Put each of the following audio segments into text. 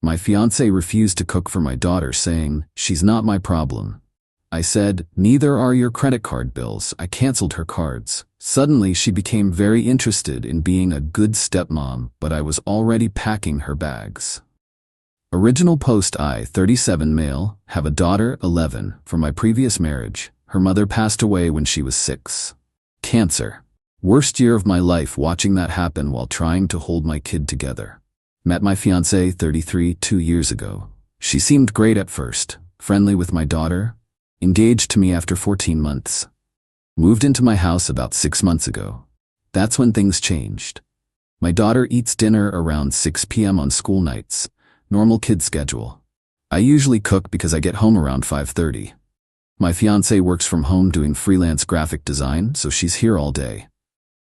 My fiancé refused to cook for my daughter, saying, "She's not my problem." I said, "Neither are your credit card bills." I canceled her cards. Suddenly, she became very interested in being a good stepmom, but I was already packing her bags. Original post: I, 37 male, have a daughter, 11, from my previous marriage. Her mother passed away when she was 6. Cancer. Worst year of my life watching that happen while trying to hold my kid together. Met my fiancée, 33, 2 years ago. She seemed great at first, friendly with my daughter, engaged to me after 14 months. Moved into my house about 6 months ago. That's when things changed. My daughter eats dinner around 6 p.m. on school nights, normal kid schedule. I usually cook because I get home around 5:30. My fiancée works from home doing freelance graphic design, so she's here all day.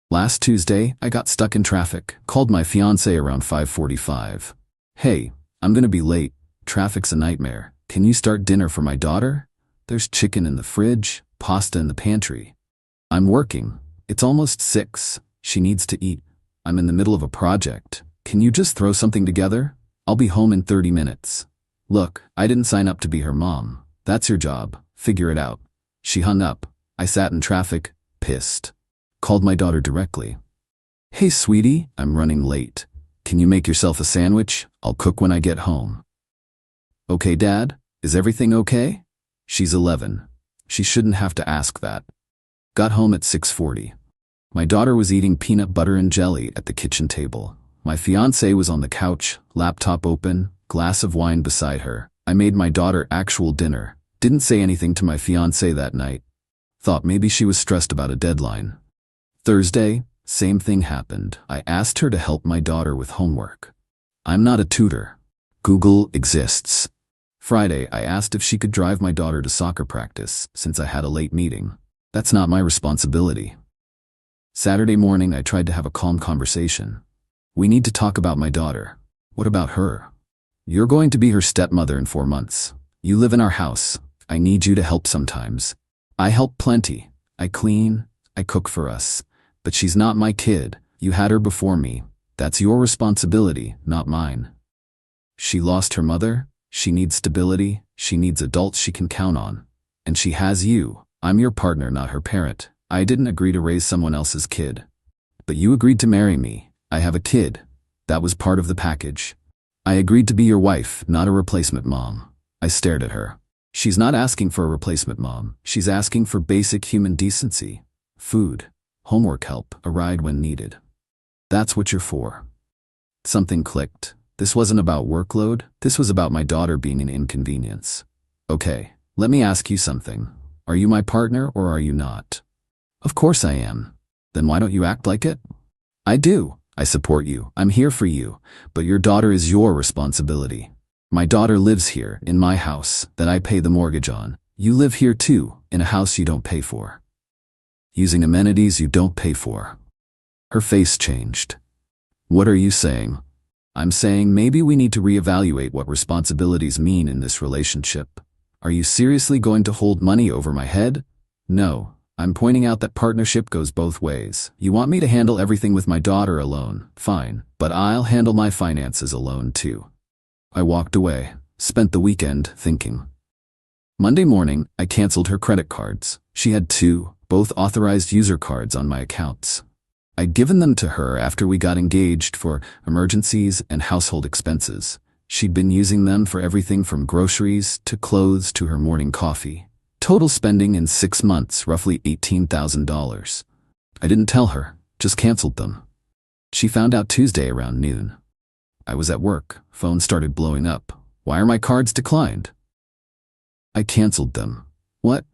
Last Tuesday, I got stuck in traffic, called my fiancé around 5:45. "Hey, I'm gonna be late. Traffic's a nightmare. Can you start dinner for my daughter? There's chicken in the fridge, pasta in the pantry. I'm working. It's almost 6. She needs to eat. I'm in the middle of a project. Can you just throw something together? I'll be home in 30 minutes. Look, I didn't sign up to be her mom. That's your job. Figure it out." She hung up. I sat in traffic, pissed. Called my daughter directly. "Hey, sweetie, I'm running late. Can you make yourself a sandwich? I'll cook when I get home." "Okay, Dad, is everything okay?" She's 11. She shouldn't have to ask that. Got home at 6:40. My daughter was eating peanut butter and jelly at the kitchen table. My fiancé was on the couch, laptop open, glass of wine beside her. I made my daughter actual dinner. Didn't say anything to my fiancé that night. Thought maybe she was stressed about a deadline. Thursday, same thing happened. I asked her to help my daughter with homework. I'm not a tutor. Google exists. Friday, I asked if she could drive my daughter to soccer practice, since I had a late meeting. That's not my responsibility. Saturday morning, I tried to have a calm conversation. "We need to talk about my daughter." "What about her?" "You're going to be her stepmother in 4 months. You live in our house. I need you to help sometimes." I help plenty. I clean, I cook for us. But she's not my kid. You had her before me. That's your responsibility, not mine. She lost her mother. She needs stability. She needs adults she can count on. And she has you. I'm your partner, not her parent. I didn't agree to raise someone else's kid. But you agreed to marry me. I have a kid. That was part of the package. I agreed to be your wife, not a replacement mom. I stared at her. She's not asking for a replacement mom. She's asking for basic human decency. Food, homework help, a ride when needed. That's what you're for. Something clicked. This wasn't about workload. This was about my daughter being an inconvenience. Okay, let me ask you something. Are you my partner or are you not? Of course I am. Then why don't you act like it? I do. I support you. I'm here for you. But your daughter is your responsibility. My daughter lives here, in my house, that I pay the mortgage on. You live here too, in a house you don't pay for. Using amenities you don't pay for. Her face changed. What are you saying? I'm saying maybe we need to reevaluate what responsibilities mean in this relationship. Are you seriously going to hold money over my head? No. I'm pointing out that partnership goes both ways. You want me to handle everything with my daughter alone, fine, but I'll handle my finances alone too. I walked away, spent the weekend thinking. Monday morning, I canceled her credit cards. She had 2, both authorized user cards on my accounts. I'd given them to her after we got engaged for emergencies and household expenses. She'd been using them for everything from groceries to clothes to her morning coffee. Total spending in 6 months, roughly $18,000. I didn't tell her, just canceled them. She found out Tuesday around noon. I was at work, phone started blowing up. Why are my cards declined? I canceled them. What?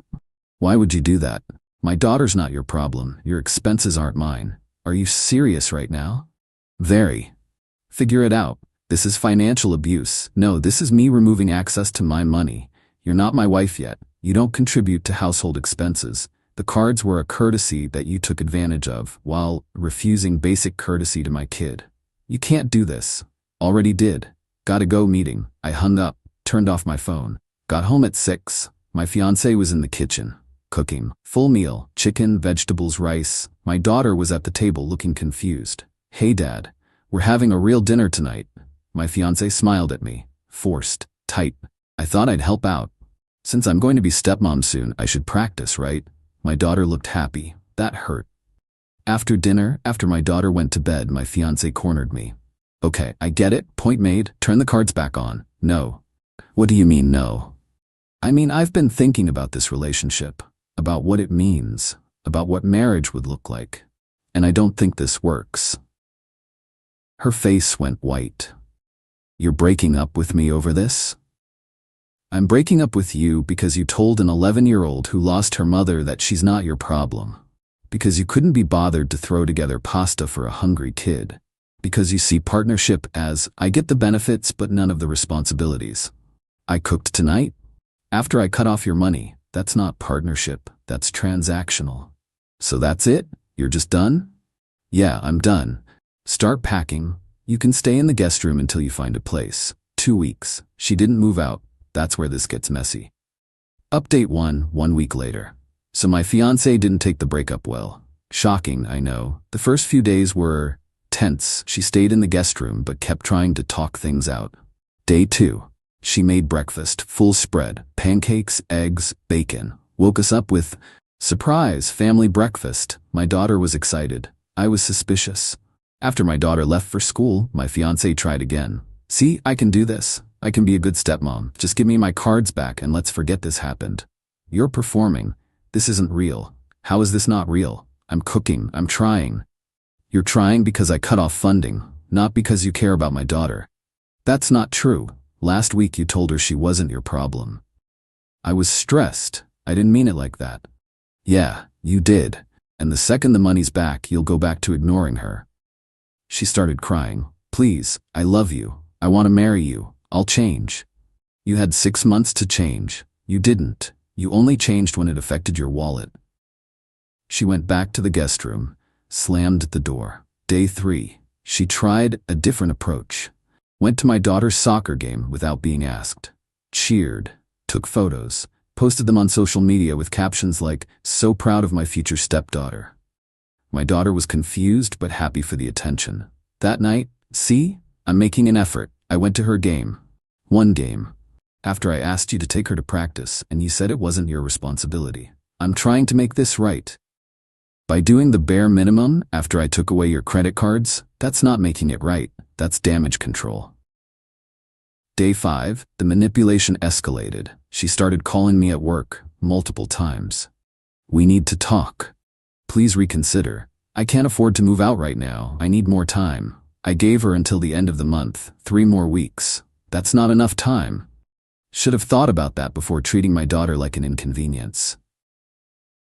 Why would you do that? My daughter's not your problem, your expenses aren't mine. Are you serious right now? Very. Figure it out. This is financial abuse. No, this is me removing access to my money. You're not my wife yet. You don't contribute to household expenses. The cards were a courtesy that you took advantage of while refusing basic courtesy to my kid. You can't do this. Already did. Gotta go meeting. I hung up, turned off my phone. Got home at 6. My fiancé was in the kitchen, cooking. Full meal, chicken, vegetables, rice. My daughter was at the table looking confused. Hey Dad, we're having a real dinner tonight. My fiancé smiled at me. forced, tight. I thought I'd help out. Since I'm going to be stepmom soon, I should practice, right? My daughter looked happy. That hurt. After dinner, after my daughter went to bed, my fiancé cornered me. Okay, I get it. Point made. Turn the cards back on. No. What do you mean, no? I mean, I've been thinking about this relationship, about what it means, about what marriage would look like, and I don't think this works. Her face went white. You're breaking up with me over this? I'm breaking up with you because you told an 11-year-old who lost her mother that she's not your problem. Because you couldn't be bothered to throw together pasta for a hungry kid. Because you see partnership as, I get the benefits but none of the responsibilities. I cooked tonight? After I cut off your money, that's not partnership, that's transactional. So that's it? You're just done? Yeah, I'm done. Start packing. You can stay in the guest room until you find a place. 2 weeks. She didn't move out. That's where this gets messy. Update 1 week later. So my fiancé didn't take the breakup well. Shocking, I know. The first few days were tense. She stayed in the guest room but kept trying to talk things out. Day 2. She made breakfast, full spread, pancakes, eggs, bacon. Woke us up with, surprise, family breakfast. My daughter was excited. I was suspicious. After my daughter left for school, my fiancé tried again. See, I can do this. I can be a good stepmom. Just give me my cards back and let's forget this happened. You're performing. This isn't real. How is this not real? I'm cooking. I'm trying. You're trying because I cut off funding, not because you care about my daughter. That's not true. Last week you told her she wasn't your problem. I was stressed. I didn't mean it like that. Yeah, you did. And the second the money's back, you'll go back to ignoring her. She started crying. Please, I love you. I want to marry you. I'll change. You had 6 months to change. You didn't. You only changed when it affected your wallet. She went back to the guest room, slammed the door. Day 3. She tried a different approach. Went to my daughter's soccer game without being asked. Cheered. Took photos. Posted them on social media with captions like, so proud of my future stepdaughter. My daughter was confused but happy for the attention. That night, see? I'm making an effort. I went to her game. One game. After I asked you to take her to practice and you said it wasn't your responsibility. I'm trying to make this right. By doing the bare minimum after I took away your credit cards, that's not making it right. That's damage control. Day 5, the manipulation escalated. She started calling me at work multiple times. We need to talk. Please reconsider. I can't afford to move out right now. I need more time. I gave her until the end of the month, 3 more weeks. That's not enough time. Should have thought about that before treating my daughter like an inconvenience.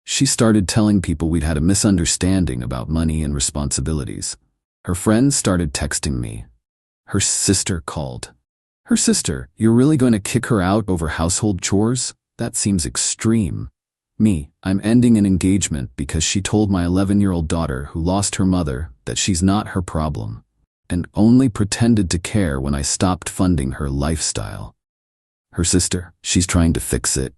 She started telling people we'd had a misunderstanding about money and responsibilities. Her friends started texting me. Her sister called. Her sister, you're really going to kick her out over household chores? That seems extreme. Me, I'm ending an engagement because she told my 11-year-old daughter who lost her mother that she's not her problem, and only pretended to care when I stopped funding her lifestyle. Her sister, she's trying to fix it.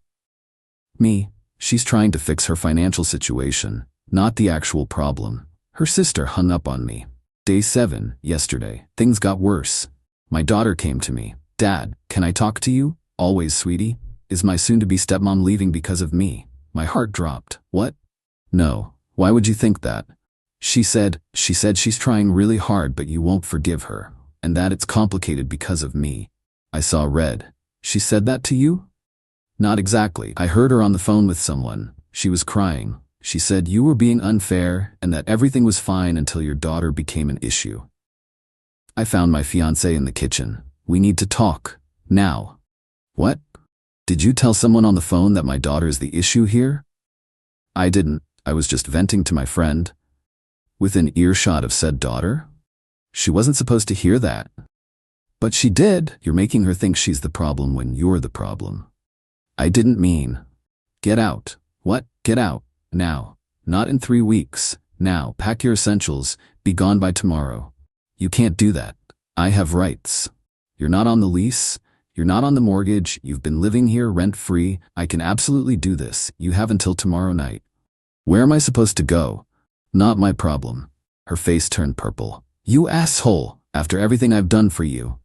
Me, she's trying to fix her financial situation, not the actual problem. Her sister hung up on me. Day 7, yesterday, things got worse. My daughter came to me. Dad, can I talk to you? Always, sweetie. Is my soon-to-be stepmom leaving because of me? My heart dropped. What? No. Why would you think that? She said she's trying really hard but you won't forgive her, and that it's complicated because of me. I saw red. She said that to you? Not exactly. I heard her on the phone with someone. She was crying. She said you were being unfair and that everything was fine until your daughter became an issue. I found my fiancé in the kitchen. We need to talk. Now. What? Did you tell someone on the phone that my daughter is the issue here? I didn't. I was just venting to my friend. Within earshot of said daughter? She wasn't supposed to hear that. But she did. You're making her think she's the problem when you're the problem. I didn't mean. Get out. What? Get out. Now. Not in 3 weeks. Now. Pack your essentials. Be gone by tomorrow. You can't do that. I have rights. You're not on the lease. You're not on the mortgage. You've been living here rent-free. I can absolutely do this. You have until tomorrow night. Where am I supposed to go? Not my problem. Her face turned purple. You asshole. After everything I've done for you.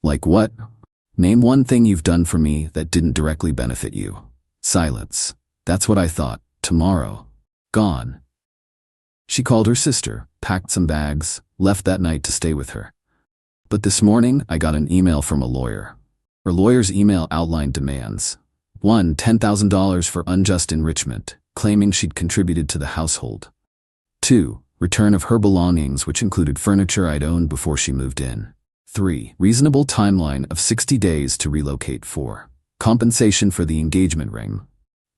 Like what? Name one thing you've done for me that didn't directly benefit you. Silence. That's what I thought. Tomorrow. Gone. She called her sister, packed some bags, left that night to stay with her. But this morning, I got an email from a lawyer. Her lawyer's email outlined demands. 1. $10,000 for unjust enrichment, claiming she'd contributed to the household. 2. Return of her belongings, which included furniture I'd owned before she moved in. 3. Reasonable timeline of 60 days to relocate. 4. Compensation for the engagement ring.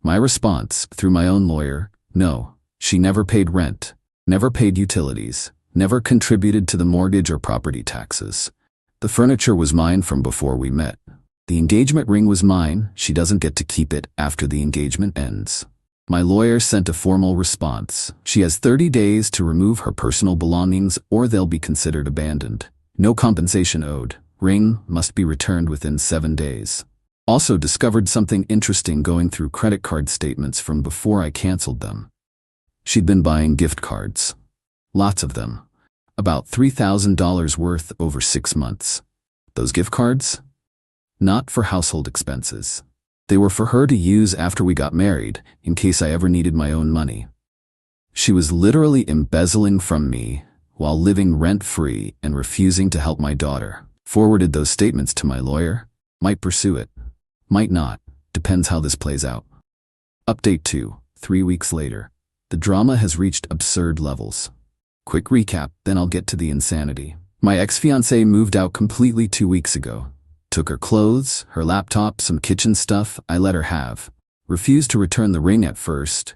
My response, through my own lawyer, no. She never paid rent, never paid utilities, never contributed to the mortgage or property taxes. The furniture was mine from before we met. The engagement ring was mine. She doesn't get to keep it after the engagement ends. My lawyer sent a formal response. She has 30 days to remove her personal belongings or they'll be considered abandoned. No compensation owed. Ring must be returned within 7 days. Also discovered something interesting going through credit card statements from before I canceled them. She'd been buying gift cards. Lots of them. About $3,000 worth over 6 months. Those gift cards? Not for household expenses. They were for her to use after we got married, in case I ever needed my own money. She was literally embezzling from me while living rent-free and refusing to help my daughter. Forwarded those statements to my lawyer. Might pursue it. Might not. Depends how this plays out. Update 2. 3 weeks later. The drama has reached absurd levels. Quick recap, then I'll get to the insanity. My ex-fiancée moved out completely 2 weeks ago. Took her clothes, her laptop, some kitchen stuff I let her have. Refused to return the ring at first,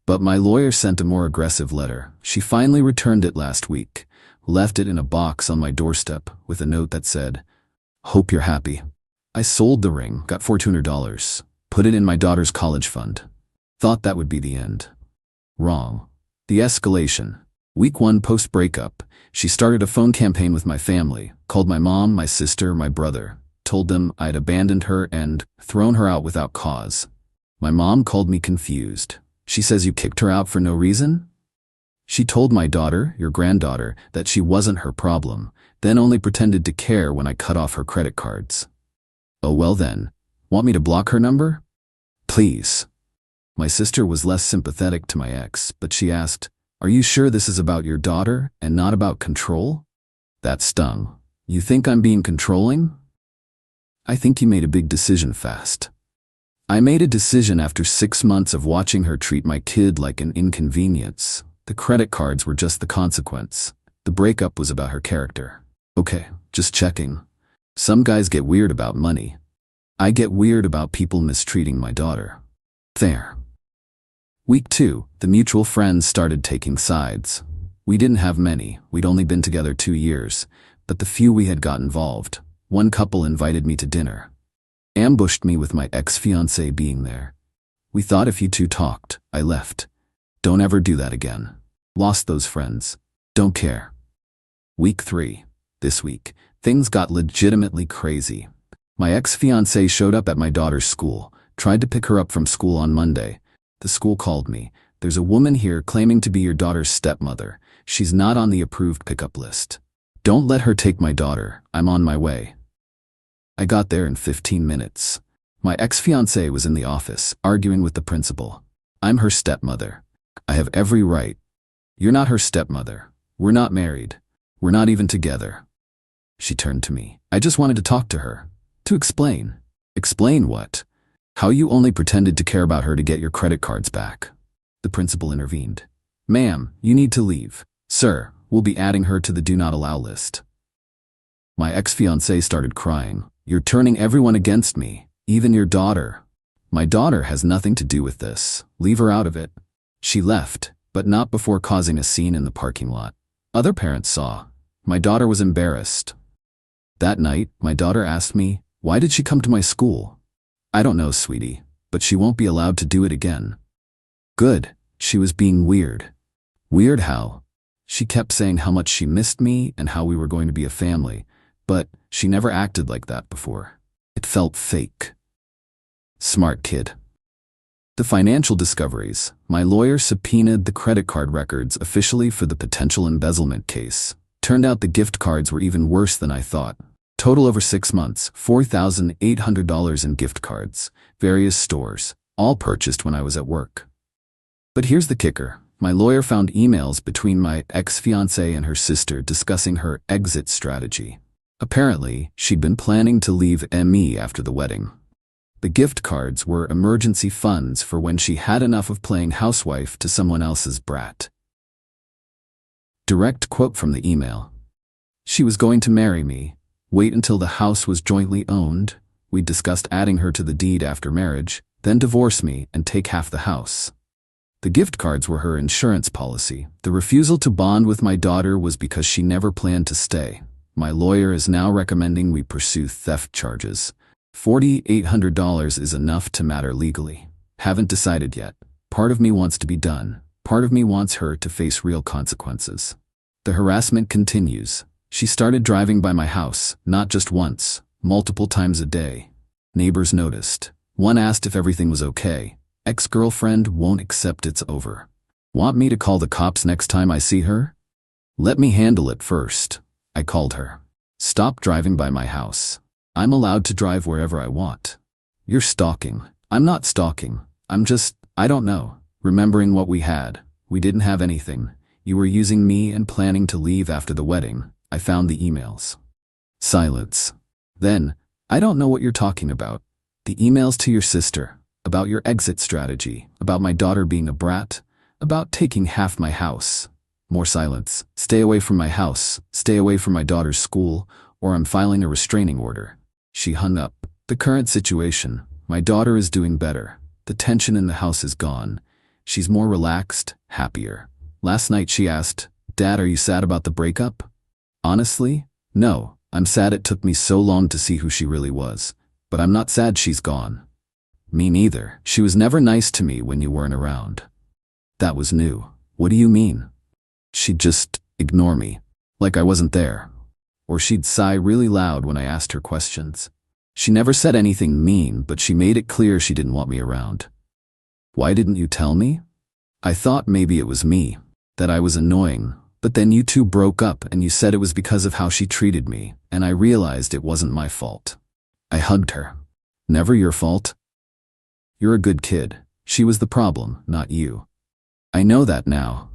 but my lawyer sent a more aggressive letter. She finally returned it last week. Left it in a box on my doorstep with a note that said, "Hope you're happy." I sold the ring, got $400, put it in my daughter's college fund. Thought that would be the end. Wrong. The escalation. Week 1 post-breakup, she started a phone campaign with my family, called my mom, my sister, my brother, told them I'd abandoned her and thrown her out without cause. My mom called me confused. She says, "You kicked her out for no reason?" She told my daughter, your granddaughter, that she wasn't her problem, then only pretended to care when I cut off her credit cards. Oh well then, want me to block her number? Please. My sister was less sympathetic to my ex, but she asked, "Are you sure this is about your daughter and not about control?" That stung. You think I'm being controlling? I think you made a big decision fast. I made a decision after 6 months of watching her treat my kid like an inconvenience. The credit cards were just the consequence. The breakup was about her character. Okay, just checking. Some guys get weird about money. I get weird about people mistreating my daughter. There. Week 2, the mutual friends started taking sides. We didn't have many, we'd only been together 2 years, but the few we had got involved. One couple invited me to dinner. Ambushed me with my ex-fiancée being there. We thought if you two talked, I left. Don't ever do that again. Lost those friends. Don't care. Week 3. This week, things got legitimately crazy. My ex-fiancée showed up at my daughter's school, tried to pick her up from school on Monday. The school called me. "There's a woman here claiming to be your daughter's stepmother. She's not on the approved pickup list. Don't let her take my daughter. I'm on my way." I got there in 15 minutes. My ex-fiancée was in the office, arguing with the principal. "I'm her stepmother. I have every right." "You're not her stepmother. We're not married. We're not even together." She turned to me. "I just wanted to talk to her. To explain." "Explain what?" "How you only pretended to care about her to get your credit cards back." The principal intervened. "Ma'am, you need to leave." "Sir, we'll be adding her to the do not allow list." My ex-fiancée started crying. "You're turning everyone against me, even your daughter." "My daughter has nothing to do with this. Leave her out of it." She left, but not before causing a scene in the parking lot. Other parents saw. My daughter was embarrassed. That night, my daughter asked me, "Why did she come to my school?" "I don't know, sweetie, but she won't be allowed to do it again." Good. She was being weird. Weird how? She kept saying how much she missed me and how we were going to be a family, but she never acted like that before. It felt fake. Smart kid. The financial discoveries. My lawyer subpoenaed the credit card records officially for the potential embezzlement case. Turned out the gift cards were even worse than I thought. Total over 6 months, $4,800 in gift cards, various stores, all purchased when I was at work. But here's the kicker. My lawyer found emails between my ex-fiancée and her sister discussing her exit strategy. Apparently, she'd been planning to leave me after the wedding. The gift cards were emergency funds for when she had enough of playing housewife to someone else's brat. Direct quote from the email. She was going to marry me, wait until the house was jointly owned, we discussed adding her to the deed after marriage, then divorce me and take half the house. The gift cards were her insurance policy. The refusal to bond with my daughter was because she never planned to stay. My lawyer is now recommending we pursue theft charges. $4,800 is enough to matter legally. Haven't decided yet. Part of me wants to be done. Part of me wants her to face real consequences. The harassment continues. She started driving by my house, not just once, multiple times a day. Neighbors noticed. One asked if everything was okay. Ex-girlfriend won't accept it's over. Want me to call the cops next time I see her? Let me handle it first. I called her. Stop driving by my house. I'm allowed to drive wherever I want. You're stalking. I'm not stalking. I don't know. Remembering what we had. We didn't have anything. You were using me and planning to leave after the wedding. I found the emails. Silence. Then, I don't know what you're talking about. The emails to your sister. About your exit strategy, about my daughter being a brat, about taking half my house. More silence. Stay away from my house, stay away from my daughter's school, or I'm filing a restraining order. She hung up. The current situation. My daughter is doing better. The tension in the house is gone. She's more relaxed, happier. Last night she asked, Dad, are you sad about the breakup? Honestly, no. I'm sad it took me so long to see who she really was. But I'm not sad she's gone. Me neither. She was never nice to me when you weren't around. That was new. What do you mean? She'd just ignore me, like I wasn't there. Or she'd sigh really loud when I asked her questions. She never said anything mean, but she made it clear she didn't want me around. Why didn't you tell me? I thought maybe it was me, that I was annoying, but then you two broke up and you said it was because of how she treated me, and I realized it wasn't my fault. I hugged her. Never your fault. You're a good kid. She was the problem, not you. I know that now.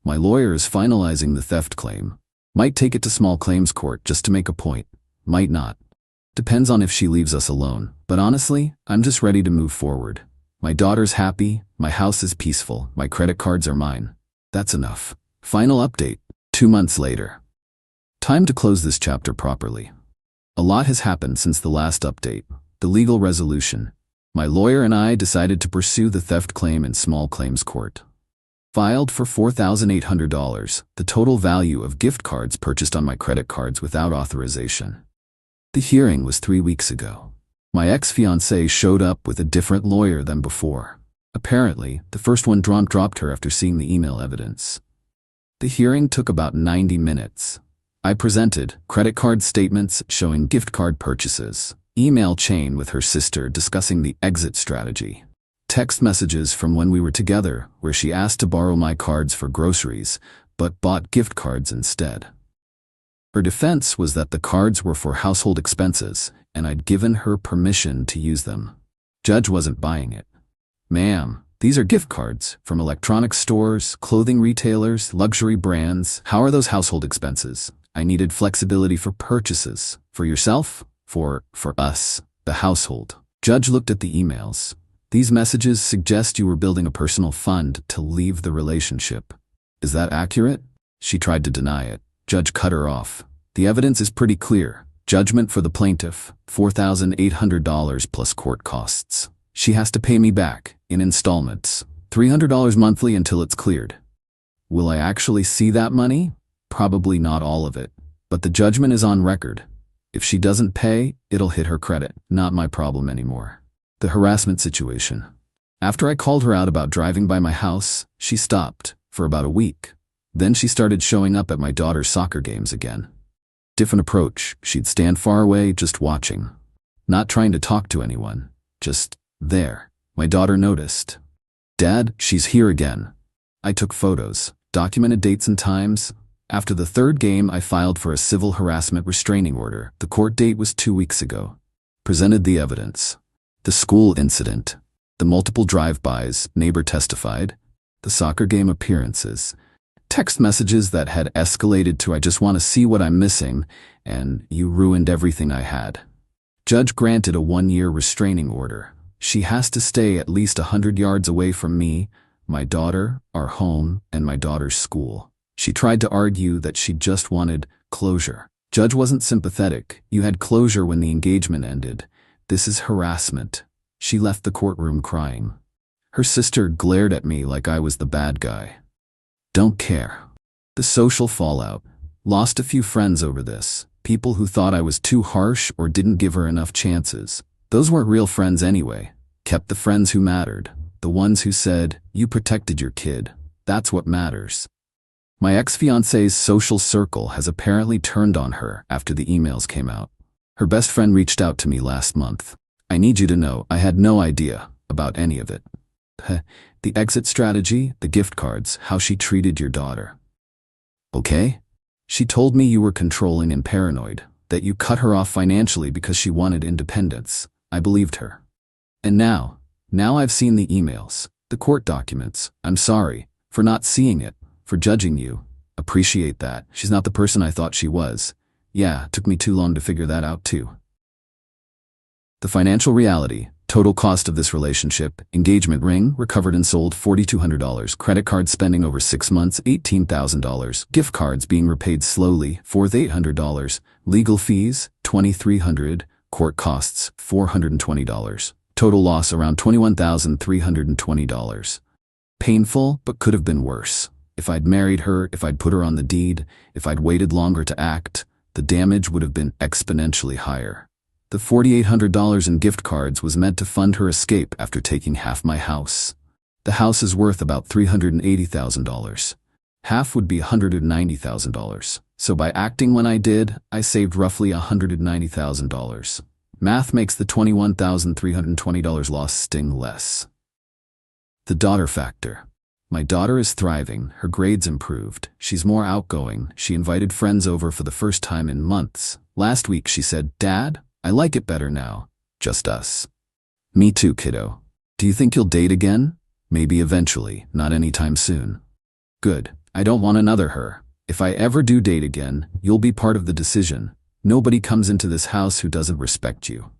My lawyer is finalizing the theft claim. Might take it to small claims court just to make a point. Might not. Depends on if she leaves us alone. But honestly, I'm just ready to move forward. My daughter's happy, my house is peaceful, my credit cards are mine. That's enough. Final update. 2 months later. Time to close this chapter properly. A lot has happened since the last update. The legal resolution. My lawyer and I decided to pursue the theft claim in small claims court. Filed for $4,800, the total value of gift cards purchased on my credit cards without authorization. The hearing was 3 weeks ago. My ex-fiancée showed up with a different lawyer than before. Apparently, the first one dropped her after seeing the email evidence. The hearing took about 90 minutes. I presented credit card statements showing gift card purchases, email chain with her sister discussing the exit strategy, text messages from when we were together where she asked to borrow my cards for groceries, but bought gift cards instead. Her defense was that the cards were for household expenses, and I'd given her permission to use them. Judge wasn't buying it. Ma'am, these are gift cards from electronics stores, clothing retailers, luxury brands. How are those household expenses? I needed flexibility for purchases. For yourself? For us, the household. Judge looked at the emails. These messages suggest you were building a personal fund to leave the relationship. Is that accurate? She tried to deny it. Judge cut her off. The evidence is pretty clear. Judgment for the plaintiff, $4,800 plus court costs. She has to pay me back, in installments, $300 monthly until it's cleared. Will I actually see that money? Probably not all of it. But the judgment is on record. If she doesn't pay, it'll hit her credit. Not my problem anymore. The harassment situation. After I called her out about driving by my house, she stopped, for about a week. Then she started showing up at my daughter's soccer games again. Different approach. She'd stand far away, just watching. Not trying to talk to anyone. Just there. My daughter noticed. Dad, she's here again. I took photos, documented dates and times. After the third game, I filed for a civil harassment restraining order. The court date was 2 weeks ago. Presented the evidence. The school incident. The multiple drive-bys, neighbor testified. The soccer game appearances. Text messages that had escalated to "I just want to see what I'm missing," and "you ruined everything I had." Judge granted a 1-year restraining order. She has to stay at least 100 yards away from me, my daughter, our home, and my daughter's school. She tried to argue that she just wanted closure. Judge wasn't sympathetic. You had closure when the engagement ended. This is harassment. She left the courtroom crying. Her sister glared at me like I was the bad guy. Don't care. The social fallout. Lost a few friends over this. People who thought I was too harsh or didn't give her enough chances. Those weren't real friends anyway. Kept the friends who mattered. The ones who said, "You protected your kid. That's what matters." My ex-fiancée's social circle has apparently turned on her after the emails came out. Her best friend reached out to me last month. "I need you to know I had no idea about any of it." The exit strategy, the gift cards, how she treated your daughter. Okay? She told me you were controlling and paranoid, that you cut her off financially because she wanted independence. I believed her. And now I've seen the emails, the court documents. I'm sorry for not seeing it, for judging you. Appreciate that. She's not the person I thought she was. Yeah, took me too long to figure that out too. The financial reality. Total cost of this relationship: engagement ring, recovered and sold, $4,200. Credit card spending over 6 months, $18,000. Gift cards being repaid slowly, $4,800. Legal fees, $2,300. Court costs, $420. Total loss around $21,320. Painful, but could have been worse. If I'd married her, if I'd put her on the deed, if I'd waited longer to act, the damage would have been exponentially higher. The $4,800 in gift cards was meant to fund her escape after taking half my house. The house is worth about $380,000. Half would be $190,000. So by acting when I did, I saved roughly $190,000. Math makes the $21,320 loss sting less. The daughter factor. My daughter is thriving, her grades improved, she's more outgoing, she invited friends over for the first time in months. Last week she said, "Dad, I like it better now. Just us." Me too, kiddo. Do you think you'll date again? Maybe eventually, not anytime soon. Good. I don't want another her. If I ever do date again, you'll be part of the decision. Nobody comes into this house who doesn't respect you.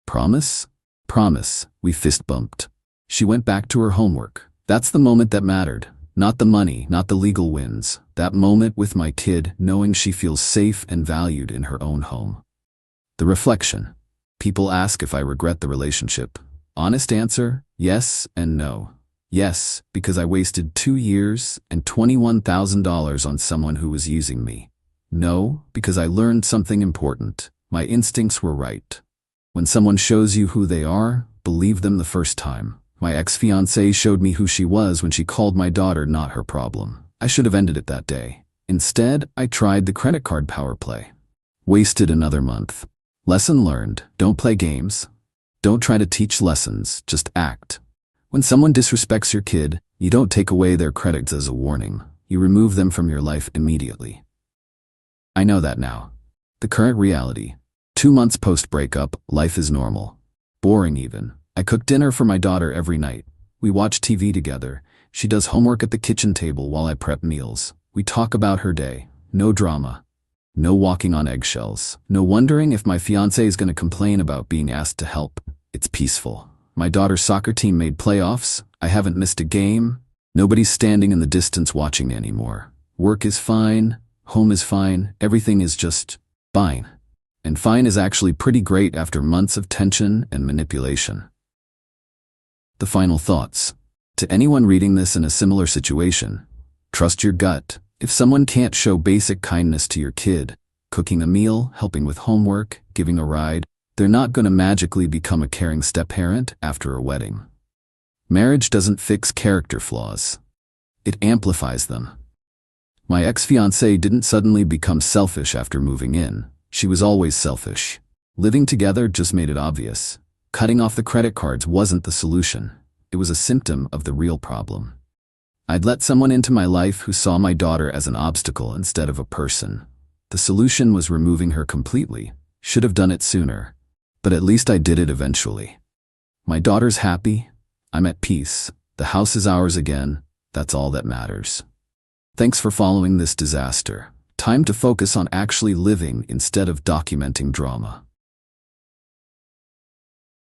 Promise? Promise. We fist bumped. She went back to her homework. That's the moment that mattered. Not the money, not the legal wins. That moment with my kid, knowing she feels safe and valued in her own home. The reflection. People ask if I regret the relationship. Honest answer, yes and no. Yes, because I wasted 2 years and $21,000 on someone who was using me. No, because I learned something important. My instincts were right. When someone shows you who they are, believe them the first time. My ex-fiancée showed me who she was when she called my daughter not her problem. I should have ended it that day. Instead, I tried the credit card power play. Wasted another month. Lesson learned: don't play games. Don't try to teach lessons, just act. When someone disrespects your kid, you don't take away their credits as a warning. You remove them from your life immediately. I know that now. The current reality. 2 months post-breakup, life is normal. Boring even. I cook dinner for my daughter every night. We watch TV together. She does homework at the kitchen table while I prep meals. We talk about her day. No drama. No walking on eggshells. No wondering if my fiancé is going to complain about being asked to help. It's peaceful. My daughter's soccer team made playoffs. I haven't missed a game. Nobody's standing in the distance watching anymore. Work is fine. Home is fine. Everything is just fine. And fine is actually pretty great after months of tension and manipulation. The final thoughts. To anyone reading this in a similar situation, trust your gut. If someone can't show basic kindness to your kid, cooking a meal, helping with homework, giving a ride, they're not going to magically become a caring step-parent after a wedding. Marriage doesn't fix character flaws. It amplifies them. My ex-fiancée didn't suddenly become selfish after moving in. She was always selfish. Living together just made it obvious. Cutting off the credit cards wasn't the solution. It was a symptom of the real problem. I'd let someone into my life who saw my daughter as an obstacle instead of a person. The solution was removing her completely. Should have done it sooner. But at least I did it eventually. My daughter's happy. I'm at peace. The house is ours again. That's all that matters. Thanks for following this disaster. Time to focus on actually living instead of documenting drama.